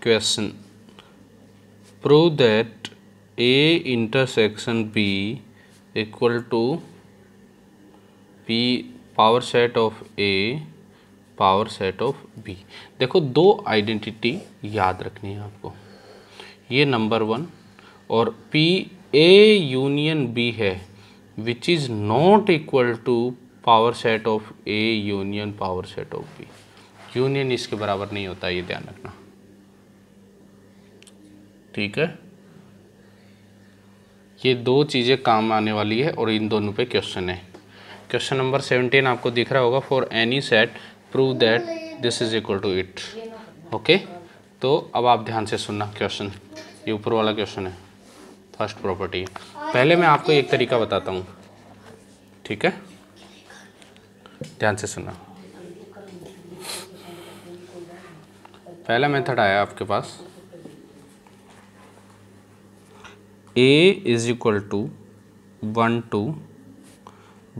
Question, prove that A intersection B equal to P power set of A power set of B. देखो दो identity याद रखनी है आपको, ये नंबर 1 और पी ए यूनियन बी है which is not equal to power set of A union power set of B. Union इसके बराबर नहीं होता, ये ध्यान रखना, ठीक है। ये दो चीज़ें काम आने वाली है और इन दोनों पे क्वेश्चन है। क्वेश्चन नंबर 17 आपको दिख रहा होगा, for any set prove that this is equal to it. Okay, तो अब आप ध्यान से सुनना क्वेश्चन, ये ऊपर वाला क्वेश्चन है, फर्स्ट प्रॉपर्टी। पहले मैं आपको एक तरीका बताता हूँ, ठीक है, ध्यान से सुनना। पहला मेथड आया आपके पास, a is equal to 1 2,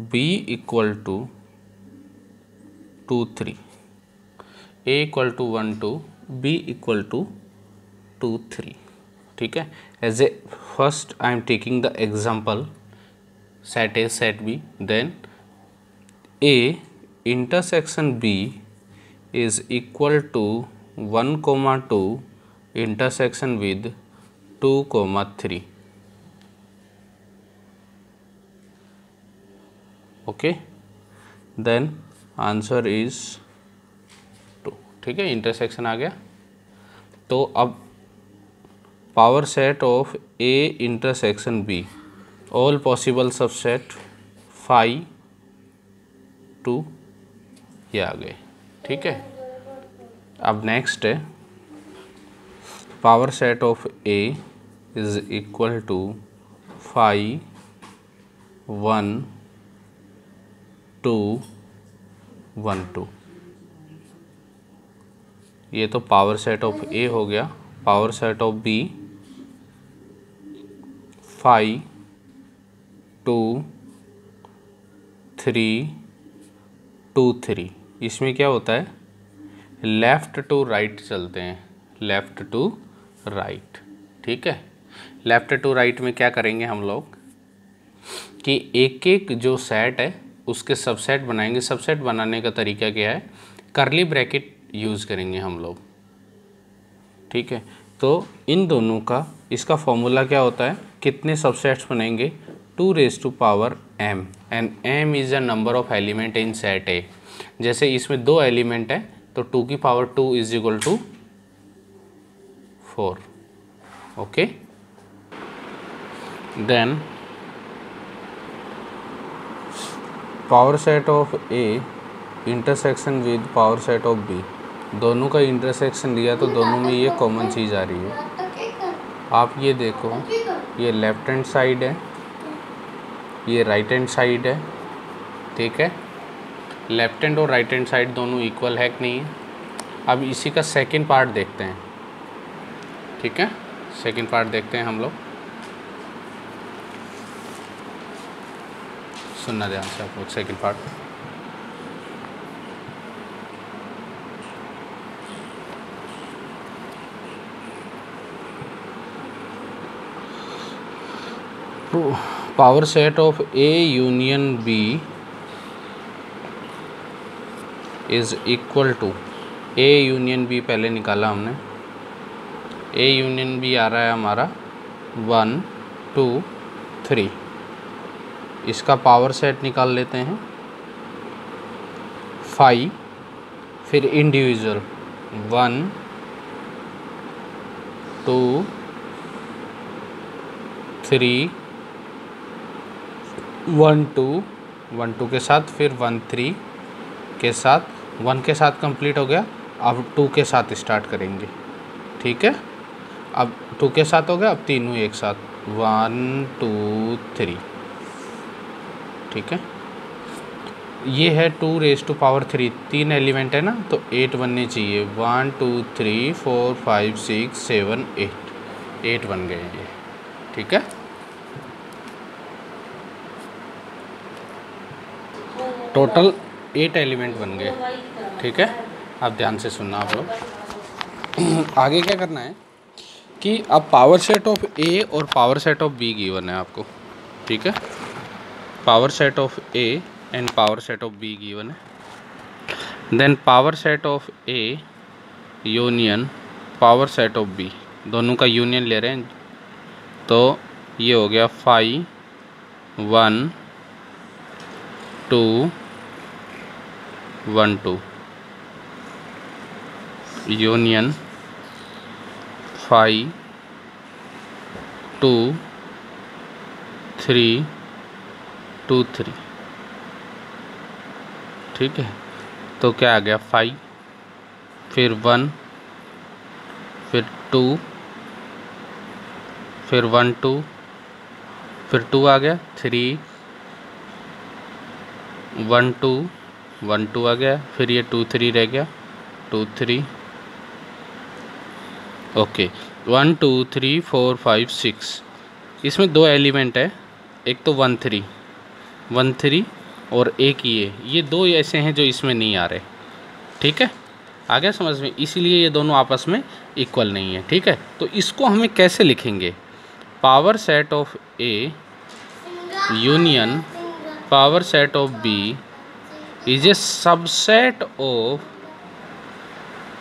b equal to 2 3, a equal to 1 2, b equal to 2 3, ठीक है। As a first I am taking the example set A set B, then a intersection b is equal to 1,2 intersection with 2,3। Okay, then answer is 2, ठीक है, intersection आ गया। तो अब power set of A intersection B, all possible subset 5 2, ये आ गए, ठीक है। अब नेक्स्ट है power set of A is equal to 5 1 2 1 2। ये तो पावर सेट ऑफ ए हो गया। Power set of B 5 2 3 2 3। इसमें क्या होता है, लेफ़्ट टू राइट चलते हैं, लेफ़्ट टू राइट, ठीक है। लेफ़्ट टू राइट में क्या करेंगे हम लोग कि एक एक जो सेट है उसके सबसेट बनाएंगे। सबसेट बनाने का तरीका क्या है, कर्ली ब्रैकेट यूज़ करेंगे हम लोग, ठीक है। तो इन दोनों का इसका फॉर्मूला क्या होता है, कितने सबसेट्स बनेंगे, 2 raised to power m, and m is the number of element in set A. जैसे इसमें 2 एलिमेंट है तो 2 की power 2 is equal to 4। Okay, then power set of A intersection with power set of B, दोनों का intersection लिया तो दोनों में ये कॉमन चीज़ आ रही है। आप ये देखो, ये लेफ्ट हैंड साइड है, ये राइट हैंड साइड है, ठीक है। लेफ्ट हैंड और राइट हैंड साइड दोनों इक्वल है कि नहीं है। अब इसी का सेकंड पार्ट देखते हैं, ठीक है। सेकंड पार्ट देखते हैं हम लोग, सुनना ध्यान से आप लोग। Second part, power set of A union B is equal to, A union B पहले निकाला हमने, ए यूनियन बी आ रहा है हमारा 1 2 3। इसका पावर सेट निकाल लेते हैं 5, फिर इंडिविजुअल 1 2 3 1 2 1 2 के साथ, फिर 1 3 के साथ, 1 के साथ कंप्लीट हो गया। अब 2 के साथ स्टार्ट करेंगे, ठीक है। अब 2 के साथ हो गया, अब तीनों एक साथ 1 2 3, ठीक है। ये है 2 raised to power 3, 3 एलिमेंट है ना, तो 8 बनने चाहिए। 1 2 3 4 5 6 7 8 बन गए ये, ठीक है। 8 एलिमेंट बन गए। ठीक है, अब ध्यान से सुनना आप लोग। आगे क्या करना है कि अब पावर सेट ऑफ ए और power set of B given है आपको। ठीक है, power set of A and power set of B given है। Then power set of A union power set of B, दोनों का यूनियन ले रहे हैं, तो ये हो गया 5 1 2 1 2 यूनियन 5 2 3 2 3। ठीक है, तो क्या आ गया 5, फिर 1, फिर 2, फिर 1 2, फिर 2 आ गया, 3 1 2 1 2 आ गया, फिर ये 2 3 रह गया, 2 3। ओके, 1 2 3 4 5 6, इसमें 2 एलिमेंट है, एक तो 1 3 1 3 और एक ये 2 ऐसे हैं जो इसमें नहीं आ रहे। ठीक है, आ गया समझ में, इसीलिए ये दोनों आपस में इक्वल नहीं है। ठीक है, तो इसको हमें कैसे लिखेंगे? Power set of A union power set of B is a subset of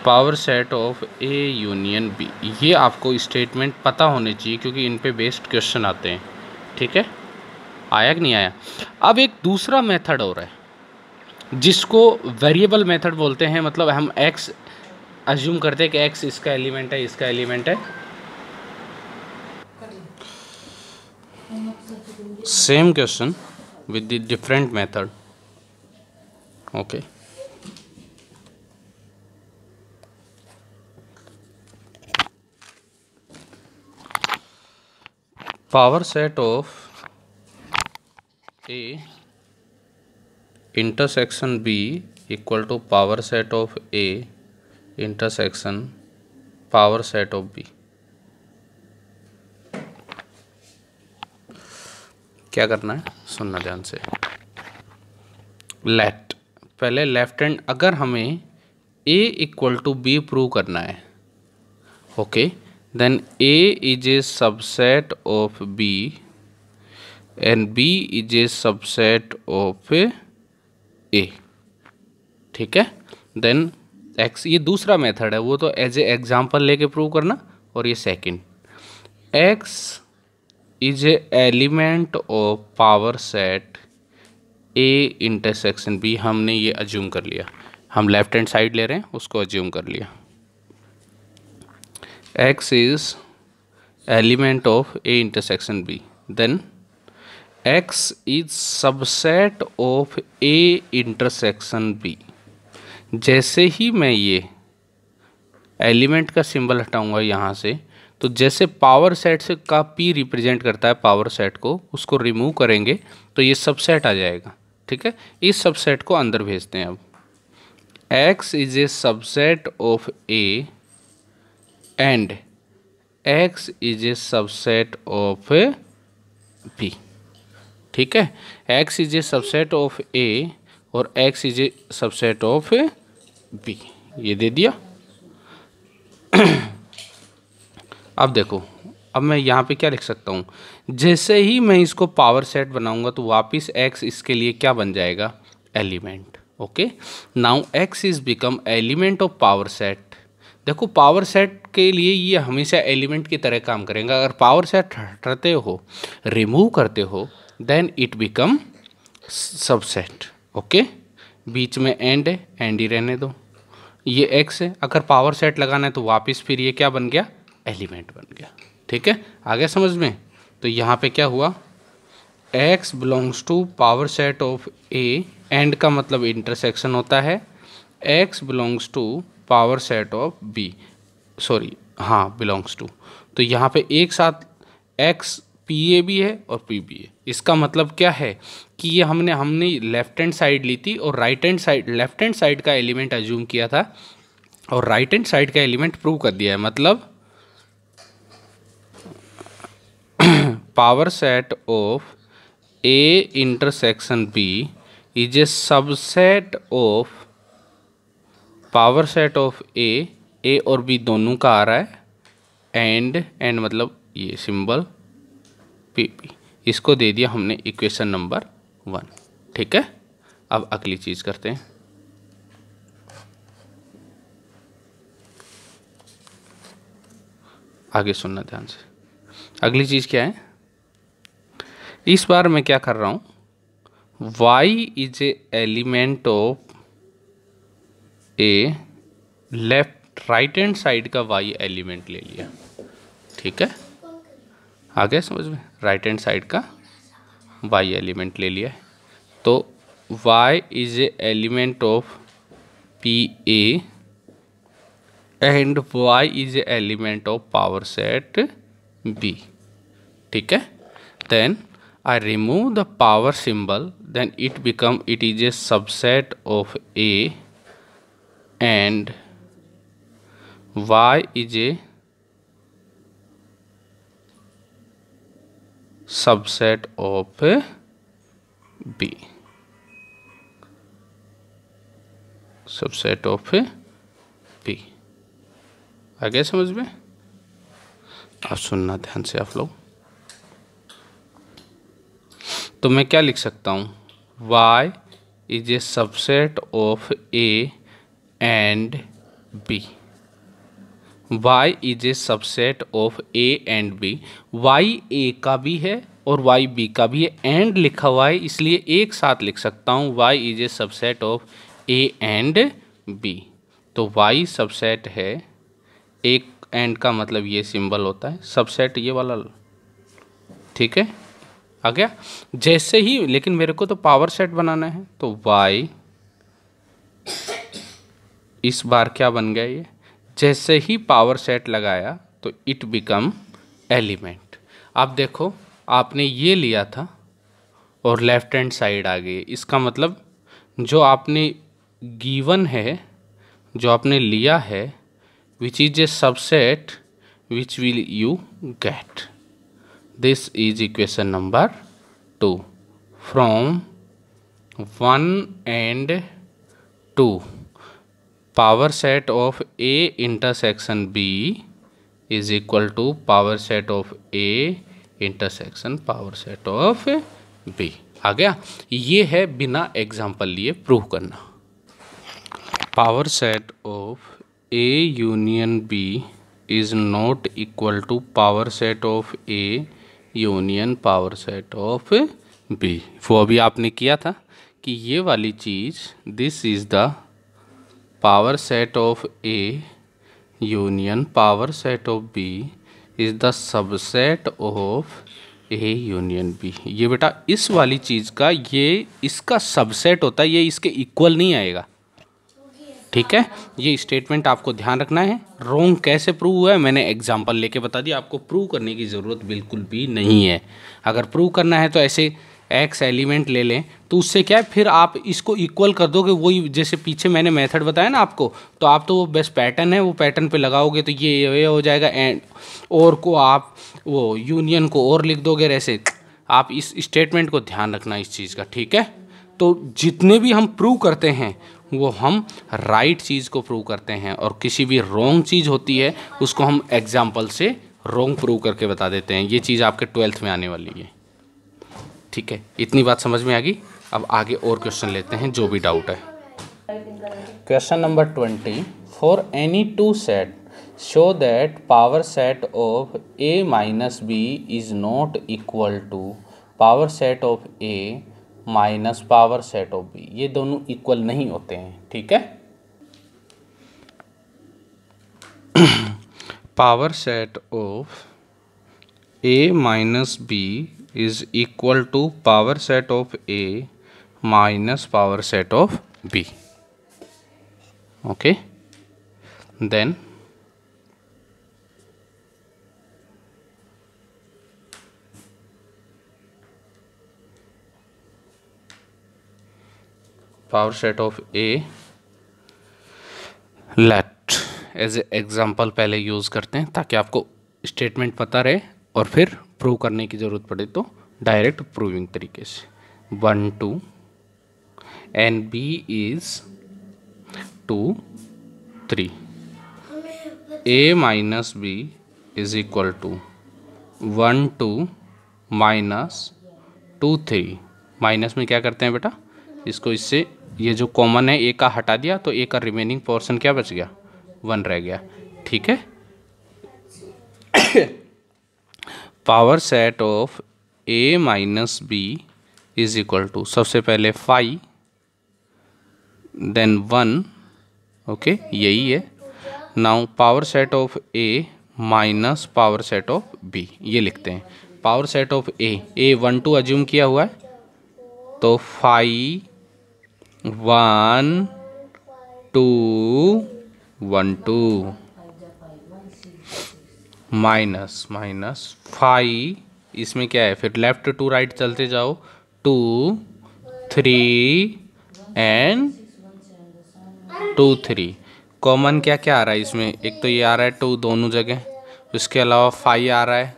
power set of A union B. ये आपको स्टेटमेंट पता होने चाहिए क्योंकि इन पे बेस्ड क्वेश्चन आते हैं। ठीक है, आया कि नहीं आया? अब एक दूसरा मेथड हो रहा है जिसको वेरिएबल मेथड बोलते हैं, मतलब हम x अज्यूम करते हैं कि x इसका एलिमेंट है, इसका एलिमेंट है। Same question with the different method. Okay, power set of A intersection B equal to power set of A intersection power set of B। क्या करना है, सुनना ध्यान से। लेट पहले लेफ्ट हैंड, अगर हमें A equal to B prove करना है, okay, then A is a subset of B and B is a subset of A। ठीक है, देन X, ये दूसरा मेथड है, वो तो एज ए एग्जाम्पल लेके प्रूव करना, और ये second, X is a element of power set A intersection B। हमने ये अज्यूम कर लिया, हम लेफ्ट हैंड साइड ले रहे हैं, उसको अज्यूम कर लिया। X is element of A intersection B, then X is subset of A intersection B। जैसे ही मैं ये एलिमेंट का सिंबल हटाऊंगा यहाँ से, तो जैसे पावर सेट से का P रिप्रेजेंट करता है पावर सेट को, उसको रिमूव करेंगे तो ये सबसेट आ जाएगा। ठीक है, इस सबसेट को अंदर भेजते हैं। अब X is a subset of A and X is a subset of B। ठीक है, X is a subset of A और X is a subset of B, ये दे दिया। अब देखो, अब मैं यहाँ पे क्या लिख सकता हूँ, जैसे ही मैं इसको पावर सेट बनाऊंगा तो वापस X इसके लिए क्या बन जाएगा, element. Okay, now X is become element of power set. देखो, पावर सेट के लिए ये हमेशा एलिमेंट की तरह काम करेंगे। अगर पावर सेट हटाते हो, रिमूव करते हो, then it become subset. Okay, बीच में एंड है, एंड ही रहने दो। ये X है, अगर पावर सेट लगाना है तो वापस फिर ये क्या बन गया, एलिमेंट बन गया। ठीक है, आ गया समझ में? तो यहाँ पे क्या हुआ, X belongs to power set of A, and का मतलब इंटरसेक्शन होता है, X belongs to power set of B, sorry हाँ बिलोंग्स टू। तो यहाँ पे एक साथ X PA भी है और P भी है। इसका मतलब क्या है कि ये हमने लेफ्ट हैंड साइड ली थी और right hand side, left hand side का एलिमेंट अज्यूम किया था और राइट हैंड साइड का एलिमेंट प्रूव कर दिया है। मतलब power set of A intersection B is a subset of power set of A और बी दोनों का आ रहा है, एंड मतलब ये सिंबल पी पी, इसको दे दिया हमने इक्वेशन नंबर 1। ठीक है, अब अगली चीज़ करते हैं। आगे सुनना ध्यान से। अगली चीज़ क्या है, इस बार मैं क्या कर रहा हूँ, y is a element of A, left right hand side का y एलिमेंट ले लिया। ठीक है, आ गया समझ में, राइट हैंड साइड का y एलिमेंट ले लिया है। तो y is a element of P A and y is a element of power set b। ठीक है, then I remove the power symbol, then it is a subset of A and Y is a subset of B, subset of B। आ गया समझ में? अब सुनना ध्यान से आप लोग। तो मैं क्या लिख सकता हूँ, y is a subset of a and b। y is a subset of a and b। y a का भी है और y b का भी है, एंड लिखा हुआ है इसलिए एक साथ लिख सकता हूँ y is a subset of a and b। तो y सबसेट है, एक एंड का मतलब ये सिंबल होता है, सबसेट ये वाला। ठीक है, आ गया। जैसे ही, लेकिन मेरे को तो पावर सेट बनाना है, तो y इस बार क्या बन गया, ये जैसे ही पावर सेट लगाया तो इट बिकम एलिमेंट। आप देखो, आपने ये लिया था और लेफ्ट हैंड साइड आ गई, इसका मतलब जो आपने गिवन है, जो आपने लिया है, which is a subset which will you get. This is equation number 2 from 1 and 2 power set of A intersection B is equal to power set of A intersection power set of B। आ गया, ये है बिना example लिए prove करना। Power set of A union B is not equal to power set of A union power set of B. वो अभी आपने किया था कि ये वाली चीज़, this is the power set of A union power set of B is the subset of A union B. ये बेटा इस वाली चीज़ का, ये इसका सबसेट होता है, ये इसके इक्वल नहीं आएगा। ठीक है, ये स्टेटमेंट आपको ध्यान रखना है। रोंग कैसे प्रूव हुआ है मैंने एग्जांपल लेके बता दिया, आपको प्रूव करने की ज़रूरत बिल्कुल भी नहीं है। अगर प्रूव करना है तो ऐसे एक्स एलिमेंट ले लें, तो उससे क्या है, फिर आप इसको इक्वल कर दोगे, वही जैसे पीछे मैंने मेथड बताया ना आपको, तो आप तो वो बेस्ट पैटर्न है, वो पैटर्न पे लगाओगे तो ये हो जाएगा, एंड और को आप वो यूनियन को और लिख दोगे ऐसे। आप इस स्टेटमेंट को ध्यान रखना इस चीज़ का। ठीक है, तो जितने भी हम प्रूव करते हैं वो हम राइट चीज़ को प्रूव करते हैं, और किसी भी रॉन्ग चीज़ होती है उसको हम एग्जाम्पल से रॉन्ग प्रूव करके बता देते हैं। ये चीज़ आपके 12th में आने वाली है। ठीक है, इतनी बात समझ में आ गई। अब आगे और क्वेश्चन लेते हैं जो भी डाउट है। Question number 20, for any two set show that power set of a minus B is not equal to power set of a minus power set of B. ये दोनों इक्वल नहीं होते हैं। ठीक है, power set of a minus B is equal to power set of a minus power set of b। Okay, then power set of A, let as a example पहले use करते हैं ताकि आपको स्टेटमेंट पता रहे और फिर प्रूव करने की ज़रूरत पड़े तो डायरेक्ट प्रूविंग तरीके से। 1 2 and B is 2 3। A minus B is equal to 1 2 minus 2 3। Minus में क्या करते हैं बेटा, इसको इससे ये जो कॉमन है ए का हटा दिया तो ए का रिमेनिंग पोर्शन क्या बच गया, 1 रह गया। ठीक है, power set of A minus B is equal to सबसे पहले 5 देन 1। ओके, यही है। Now power set of A minus power set of B, ये लिखते हैं। Power set of A 1 2 assume किया हुआ है तो 5 1 2 1 2 माइनस 5, इसमें क्या है, फिर लेफ्ट टू राइट चलते जाओ, 2 3 एंड 2 3। कॉमन क्या क्या आ रहा है इसमें, एक तो ये आ रहा है 2 दोनों जगह, उसके अलावा 5 आ रहा है।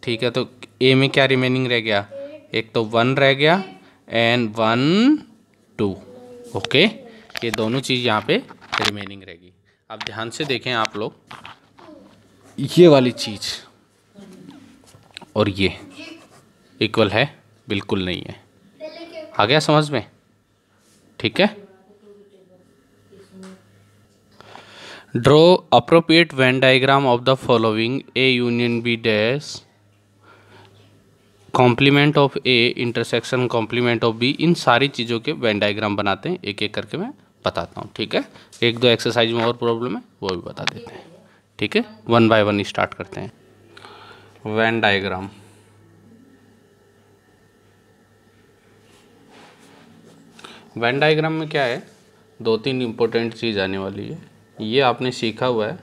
ठीक है, तो ए में क्या रिमेनिंग रह गया, एक तो 1 रह गया एंड 1 2। ओके, ये दोनों चीज़ यहाँ पे रिमेनिंग रहेगी। अब ध्यान से देखें आप लोग, ये वाली चीज़ और ये इक्वल है, बिल्कुल नहीं है। आ गया समझ में? ठीक है, draw appropriate Venn diagram of the following A union B dash complement of A intersection complement of B. इन सारी चीज़ों के वेन डायग्राम बनाते हैं, एक एक करके मैं बताता हूँ। ठीक है, एक दो एक्सरसाइज में और प्रॉब्लम है वो भी बता देते हैं। ठीक है, 1 बाय 1 स्टार्ट करते हैं। वेन डायग्राम, वेन डायग्राम में क्या है, 2-3 इम्पोर्टेंट चीज़ आने वाली है। ये आपने सीखा हुआ है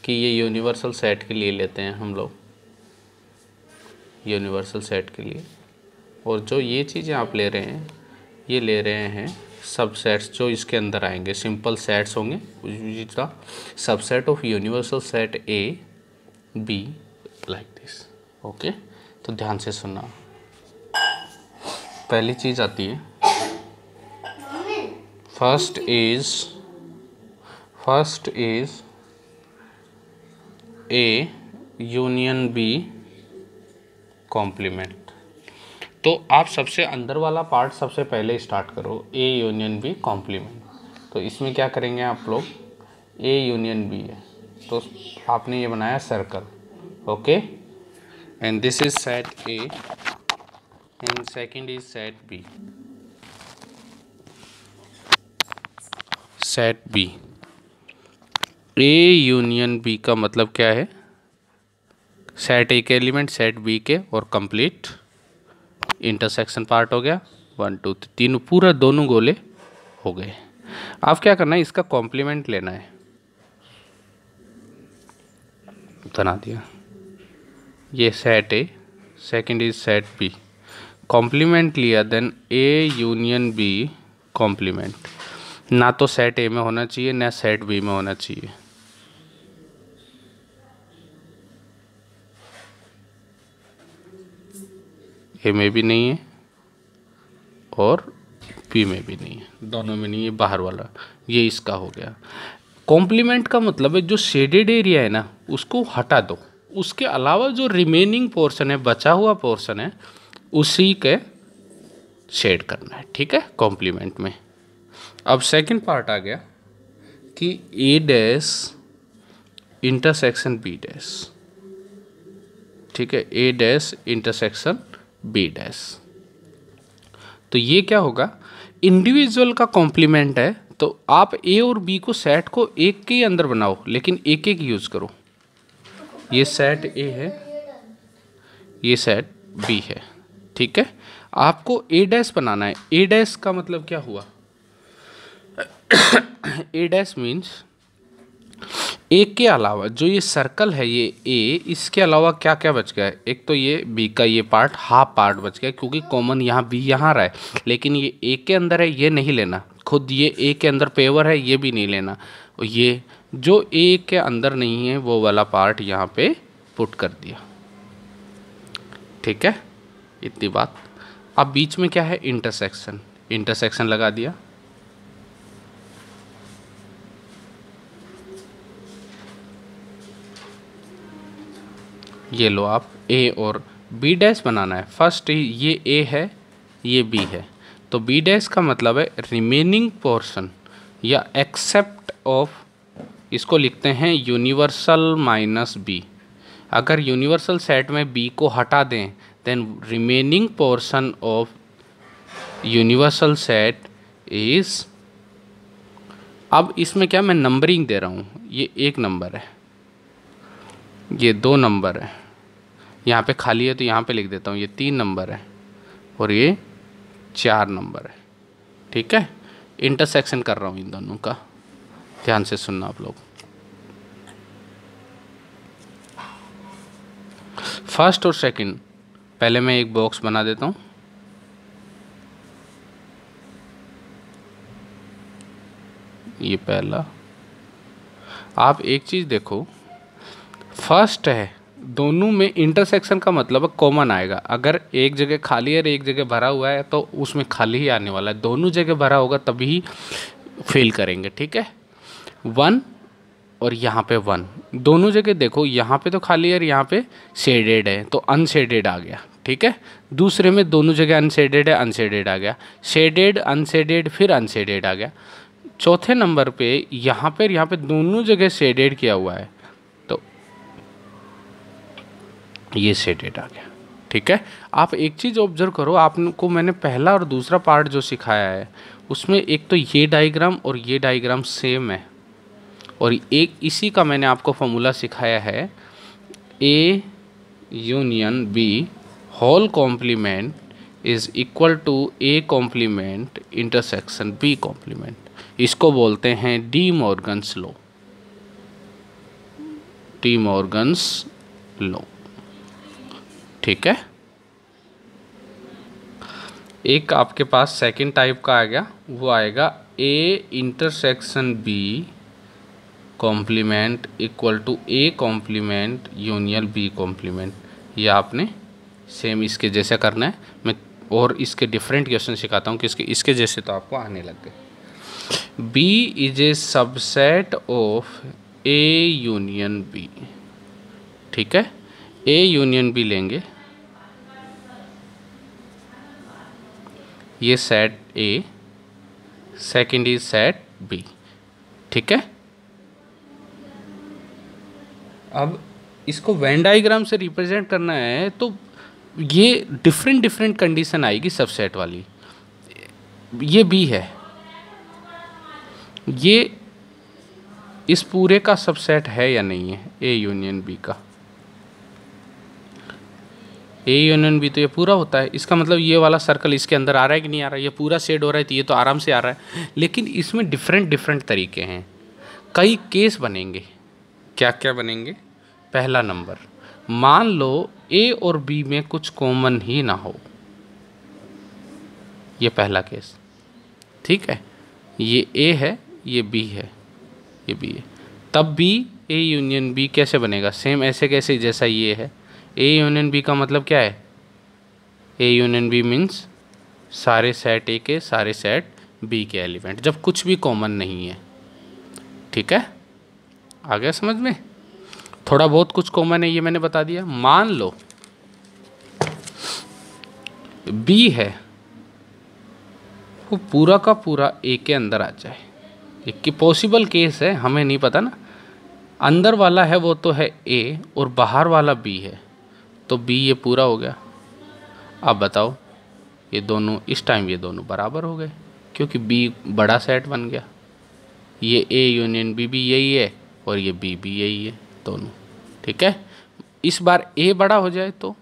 कि ये यूनिवर्सल सेट के लिए लेते हैं हम लोग, यूनिवर्सल सेट के लिए। और जो ये चीज़ें आप ले रहे हैं, ये ले रहे हैं सबसेट्स जो इसके अंदर आएंगे, सिंपल सेट्स होंगे, जिसका subset of universal set A B like this. Okay, तो ध्यान से सुनना। पहली चीज़ आती है, first is A union B complement. तो आप सबसे अंदर वाला पार्ट सबसे पहले स्टार्ट करो, ए यूनियन बी कॉम्प्लीमेंट। तो इसमें क्या करेंगे आप लोग, ए यूनियन बी है तो आपने ये बनाया circle. Okay, and this is set A and second is set B. Set B, A union B का मतलब क्या है, सेट ए के एलिमेंट सेट बी के और कंप्लीट इंटरसेक्शन पार्ट हो गया। 1 2 3 पूरा दोनों गोले हो गए। अब क्या करना है, इसका कॉम्प्लीमेंट लेना है। बना दिया, ये set A, second is set B, complement लिया, then A union B complement. ना तो सेट ए में होना चाहिए ना सेट बी में होना चाहिए। ए में भी नहीं है और बी में भी नहीं है, दोनों में नहीं है, बाहर वाला ये इसका हो गया। कॉम्प्लीमेंट का मतलब है जो शेडेड एरिया है ना उसको हटा दो, उसके अलावा जो रिमेनिंग पोर्शन है, बचा हुआ पोर्शन है, उसी के शेड करना है। ठीक है, कॉम्प्लीमेंट में। अब सेकंड पार्ट आ गया कि ए डैश इंटरसेक्शन बी डैश। ठीक है, ए डैश इंटरसेक्शन बी डैश। तो ये क्या होगा, इंडिविजुअल का कॉम्प्लीमेंट है तो आप ए और बी को सेट को एक के अंदर बनाओ, लेकिन एक एक यूज करो। ये सेट ए है, ये सेट बी है। ठीक है, आपको ए डैश बनाना है। ए डैश का मतलब क्या हुआ, ए डैश मीन्स एक के अलावा जो ये सर्कल है, ये ए, इसके अलावा क्या क्या बच गया है। एक तो ये बी का ये पार्ट, हाफ पार्ट बच गया, क्योंकि कॉमन यहाँ बी यहाँ रहा है, लेकिन ये ए के अंदर है, ये नहीं लेना। खुद ये ए के अंदर पेवर है, ये भी नहीं लेना। और ये जो ए के अंदर नहीं है वो वाला पार्ट यहाँ पे पुट कर दिया। ठीक है, इतनी बात। अब बीच में क्या है, इंटरसेक्शन। इंटरसेक्शन लगा दिया, ये लो आप ए और बी डैश बनाना है। फर्स्ट ये ए है, ये बी है, तो बी डैश का मतलब है रिमेनिंग पोर्शन या एक्सेप्ट ऑफ, इसको लिखते हैं यूनिवर्सल माइनस बी। अगर यूनिवर्सल सेट में बी को हटा दें then remaining portion of universal set is, अब इसमें क्या मैं नंबरिंग दे रहा हूँ, ये 1 नंबर है, ये 2 नंबर है, यहाँ पे खाली है तो यहाँ पे लिख देता हूँ ये 3 नंबर है और ये 4 नंबर है। ठीक है, इंटरसेक्शन कर रहा हूँ इन दोनों का, ध्यान से सुनना आप लोग। फर्स्ट और सेकंड, पहले मैं एक बॉक्स बना देता हूँ, ये पहला। आप एक चीज़ देखो, फर्स्ट है, दोनों में इंटरसेक्शन का मतलब है कॉमन आएगा। अगर एक जगह खाली है और एक जगह भरा हुआ है तो उसमें खाली ही आने वाला है, दोनों जगह भरा होगा तभी फेल करेंगे। ठीक है, 1 और यहाँ पे 1, दोनों जगह देखो, यहाँ पे तो खाली है और यहाँ पे शेडेड है तो अनशेडेड आ गया। ठीक है, दूसरे में दोनों जगह अनशेडेड है, अनशेडेड आ गया, शेडेड अनशेडेड फिर अनशेडेड आ गया। चौथे नंबर पे यहाँ पे दोनों जगह शेडेड किया हुआ है तो ये शेडेड आ गया। ठीक है, आप एक चीज़ ऑब्जर्व करो, आपको मैंने पहला और दूसरा पार्ट जो सिखाया है उसमें एक तो ये डायग्राम और ये डायग्राम सेम है, और एक इसी का मैंने आपको फॉर्मूला सिखाया है, A union B whole complement is equal to A complement intersection B complement. इसको बोलते हैं De Morgan's law, De Morgan's law. ठीक है, एक आपके पास सेकंड टाइप का आ गया, वो आएगा A intersection B complement equal to A complement union B complement. ये आपने सेम इसके जैसे करना है, मैं और इसके डिफरेंट क्वेश्चन सिखाता हूँ कि इसके जैसे तो आपको आने लग गए। B is a subset of A union B. ठीक है, ए यूनियन बी लेंगे, ये set A, second is set B. ठीक है, अब इसको वेन डायग्राम से रिप्रेजेंट करना है तो ये डिफरेंट कंडीशन आएगी सबसेट वाली। ये बी है, ये इस पूरे का सबसेट है या नहीं है ए यूनियन बी का, ए यूनियन बी तो ये पूरा होता है, इसका मतलब ये वाला सर्कल इसके अंदर आ रहा है कि नहीं आ रहा है, ये पूरा शेड हो रहा है तो ये तो आराम से आ रहा है। लेकिन इसमें डिफरेंट तरीके हैं, कई केस बनेंगे। क्या क्या बनेंगे? पहला नंबर, मान लो ए और बी में कुछ कॉमन ही ना हो, ये पहला केस। ठीक है, ये ए है, ये बी है, ये बी है, तब भी ए यूनियन बी कैसे बनेगा? सेम ऐसे कैसे जैसा ये है। ए यूनियन बी का मतलब क्या है? ए यूनियन बी मीन्स सारे सेट ए के सारे सेट बी के एलिमेंट, जब कुछ भी कॉमन नहीं है। ठीक है, आ गया समझ में? थोड़ा बहुत कुछ कॉमन है ये मैंने बता दिया। मान लो बी है, वो पूरा का पूरा ए के अंदर आ जाए, एक पॉसिबल केस है, हमें नहीं पता ना। अंदर वाला है वो तो है ए और बाहर वाला बी है, तो बी ये पूरा हो गया। अब बताओ, ये दोनों इस टाइम ये दोनों बराबर हो गए क्योंकि बी बड़ा सेट बन गया। ये ए यूनियन बी भी यही है और ये बी भी यही है, दोनों। ठीक है, इस बार ए बड़ा हो जाए तो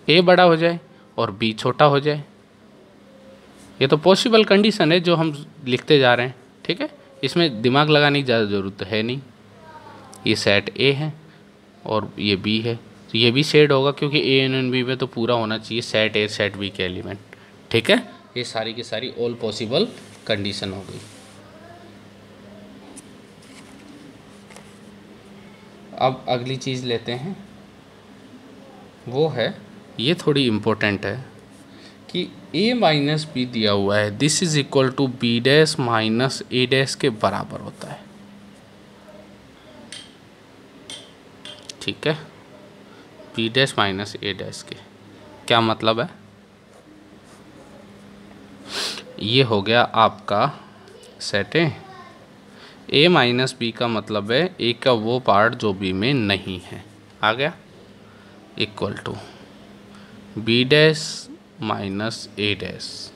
ए बड़ा हो जाए और बी छोटा हो जाए, ये तो पॉसिबल कंडीशन है जो हम लिखते जा रहे हैं। ठीक है, इसमें दिमाग लगाने की ज़्यादा ज़रूरत है नहीं। ये सेट ए है और ये बी है, तो ये भी शेड होगा क्योंकि ए यूनियन बी में तो पूरा होना चाहिए सेट ए सेट बी के एलिमेंट। ठीक है, ये सारी की सारी ऑल पॉसिबल कंडीशन हो गई। अब अगली चीज़ लेते हैं, वो है, ये थोड़ी इम्पोर्टेंट है कि ए माइनस बी दिया हुआ है, this is equal to B dash minus A dash के बराबर होता है। ठीक है, B dash minus A dash के क्या मतलब है, ये हो गया आपका सेट है। ए माइनस बी का मतलब है ए का वो पार्ट जो बी में नहीं है, आ गया, equal to B dash minus A dash,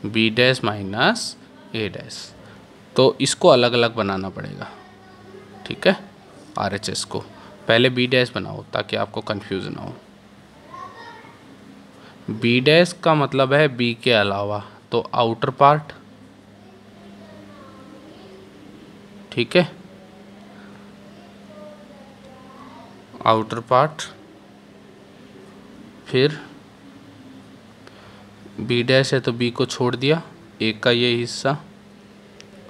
B dash minus A dash. तो इसको अलग अलग बनाना पड़ेगा, ठीक है, RHS को पहले बी डैश बनाओ ताकि आपको कंफ्यूज ना हो। बी डैश का मतलब है बी के अलावा, तो आउटर पार्ट, ठीक है, आउटर पार्ट, फिर बी डैश है तो बी को छोड़ दिया, ए का ये हिस्सा,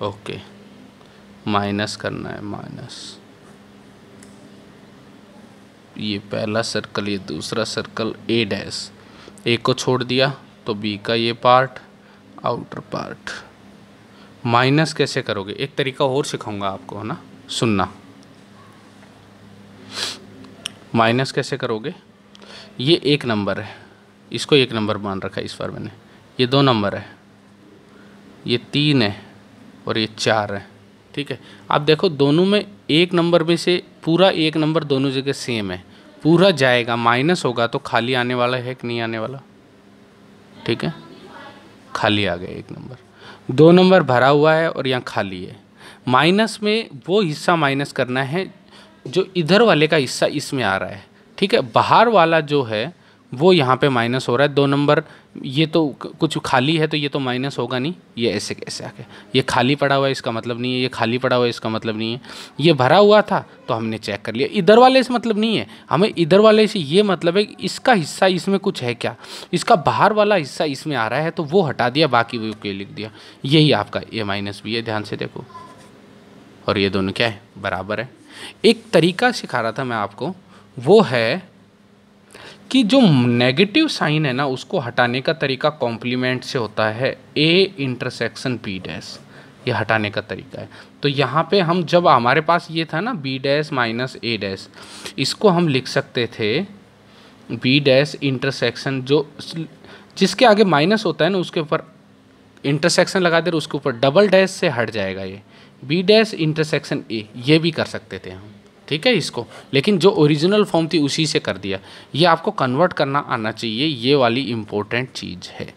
ओके, माइनस करना है, माइनस ये पहला सर्कल ये दूसरा सर्कल, ए डैश, ए को छोड़ दिया तो बी का ये पार्ट, आउटर पार्ट। माइनस कैसे करोगे, एक तरीका और सिखाऊंगा आपको, है ना, सुनना। माइनस कैसे करोगे, ये एक नंबर है, इसको एक नंबर मान रखा है इस बार मैंने, ये 2 नंबर है, ये 3 है और ये 4 है, ठीक है। आप देखो दोनों में एक नंबर में से पूरा एक नंबर दोनों जगह सेम है, पूरा जाएगा, माइनस होगा तो खाली आने वाला है कि नहीं आने वाला, ठीक है, खाली आ गया एक नंबर, 2 नंबर भरा हुआ है और यहाँ खाली है। माइनस में वो हिस्सा माइनस करना है जो इधर वाले का हिस्सा इसमें आ रहा है, ठीक है, बाहर वाला जो है वो यहाँ पे माइनस हो रहा है, 2 नंबर, ये तो कुछ खाली है तो ये तो माइनस होगा नहीं, ये ऐसे कैसे आ गया, ये खाली पड़ा हुआ है इसका मतलब नहीं है, ये खाली पड़ा हुआ है इसका मतलब नहीं है, ये भरा हुआ था तो हमने चेक कर लिया, इधर वाले से मतलब नहीं है, हमें इधर वाले से ये मतलब है कि इसका हिस्सा इसमें कुछ है क्या, इसका बाहर वाला हिस्सा इसमें आ रहा है तो वो हटा दिया, बाकी वो के लिख दिया, यही आपका ए माइनस बी है, ध्यान से देखो, और ये दोनों क्या है, बराबर है। एक तरीका सिखा रहा था मैं आपको, वो है कि जो नेगेटिव साइन है ना उसको हटाने का तरीका कॉम्प्लीमेंट से होता है, ए इंटरसेक्शन बी डैश, ये हटाने का तरीका है। तो यहाँ पे हम जब हमारे पास ये था ना B dash minus A dash, इसको हम लिख सकते थे बी डैश इंटरसेक्शन, जो जिसके आगे माइनस होता है ना उसके ऊपर इंटरसेक्शन लगा दे, उसके ऊपर डबल डैश से हट जाएगा, ये बी डैश इंटरसेक्शन ए, ये भी कर सकते थे हम, ठीक है इसको, लेकिन जो ओरिजिनल फॉर्म थी उसी से कर दिया। ये आपको कन्वर्ट करना आना चाहिए, ये वाली इम्पोर्टेंट चीज़ है।